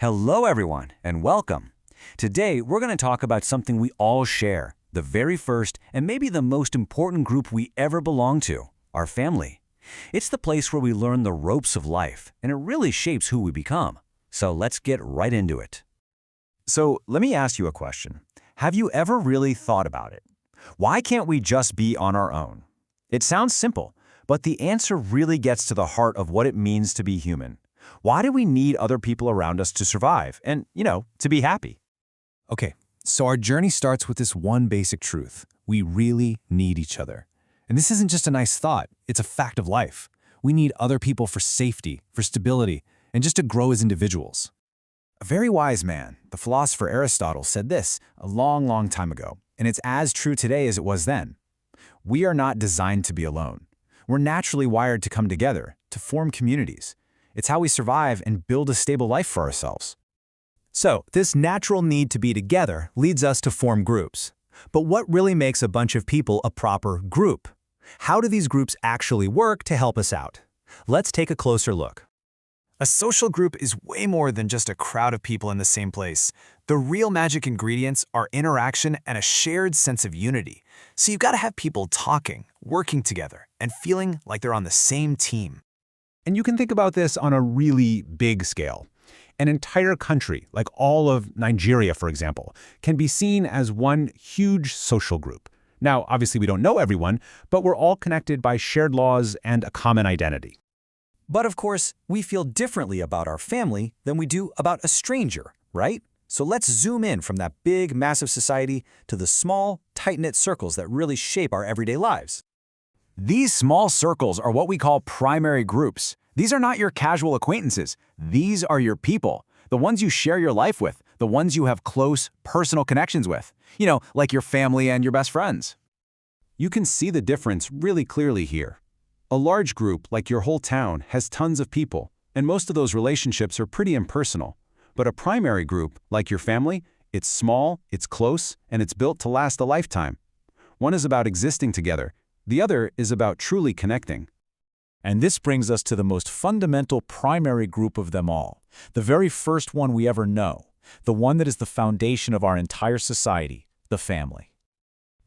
Hello, everyone, and welcome. Today, we're going to talk about something we all share, the very first and maybe the most important group we ever belong to, our family. It's the place where we learn the ropes of life, and it really shapes who we become. So let's get right into it. So let me ask you a question. Have you ever really thought about it? Why can't we just be on our own? It sounds simple, but the answer really gets to the heart of what it means to be human. Why do we need other people around us to survive and, to be happy? Okay, so our journey starts with this one basic truth. We really need each other. And this isn't just a nice thought, it's a fact of life. We need other people for safety, for stability, and just to grow as individuals. A very wise man, the philosopher Aristotle, said this a long, long time ago, and it's as true today as it was then. We are not designed to be alone. We're naturally wired to come together, to form communities. It's how we survive and build a stable life for ourselves. So, this natural need to be together leads us to form groups. But what really makes a bunch of people a proper group? How do these groups actually work to help us out? Let's take a closer look. A social group is way more than just a crowd of people in the same place. The real magic ingredients are interaction and a shared sense of unity. So you've got to have people talking, working together, and feeling like they're on the same team. And you can think about this on a really big scale. An entire country, like all of Nigeria, for example, can be seen as one huge social group. Now, obviously, we don't know everyone, but we're all connected by shared laws and a common identity. But of course, we feel differently about our family than we do about a stranger, right? So let's zoom in from that big, massive society to the small, tight-knit circles that really shape our everyday lives. These small circles are what we call primary groups. These are not your casual acquaintances. These are your people, the ones you share your life with, the ones you have close, personal connections with, like your family and your best friends. You can see the difference really clearly here. A large group, like your whole town, has tons of people, and most of those relationships are pretty impersonal. But a primary group, like your family, it's small, it's close, and it's built to last a lifetime. One is about existing together. The other is about truly connecting. And this brings us to the most fundamental primary group of them all, the very first one we ever know, the one that is the foundation of our entire society, the family.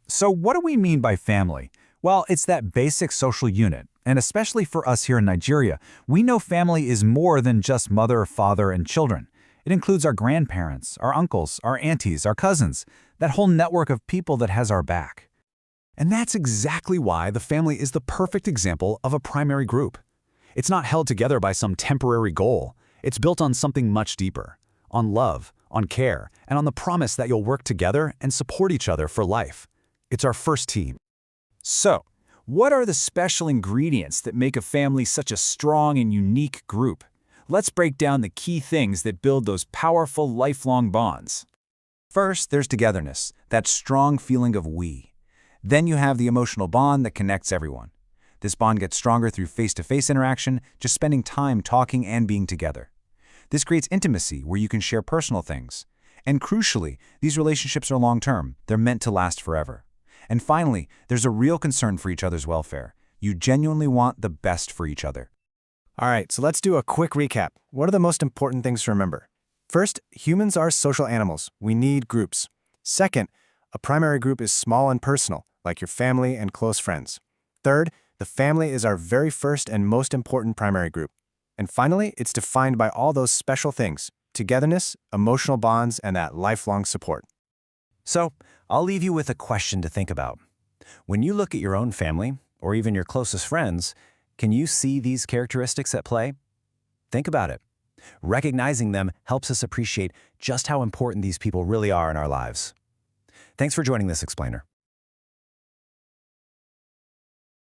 So what do we mean by family? Well, it's that basic social unit, and especially for us here in Nigeria, we know family is more than just mother, father, and children. It includes our grandparents, our uncles, our aunties, our cousins, that whole network of people that has our back. And that's exactly why the family is the perfect example of a primary group. It's not held together by some temporary goal. It's built on something much deeper, on love, on care, and on the promise that you'll work together and support each other for life. It's our first team. So, what are the special ingredients that make a family such a strong and unique group? Let's break down the key things that build those powerful, lifelong bonds. First, there's togetherness, that strong feeling of we. Then you have the emotional bond that connects everyone. This bond gets stronger through face-to-face interaction, just spending time talking and being together. This creates intimacy where you can share personal things. And crucially, these relationships are long-term. They're meant to last forever. And finally, there's a real concern for each other's welfare. You genuinely want the best for each other. All right, so let's do a quick recap. What are the most important things to remember? First, humans are social animals. We need groups. Second, a primary group is small and personal, like your family and close friends. Third, the family is our very first and most important primary group. And finally, it's defined by all those special things: togetherness, emotional bonds, and that lifelong support. So, I'll leave you with a question to think about. When you look at your own family, or even your closest friends, can you see these characteristics at play? Think about it. Recognizing them helps us appreciate just how important these people really are in our lives. Thanks for joining this explainer.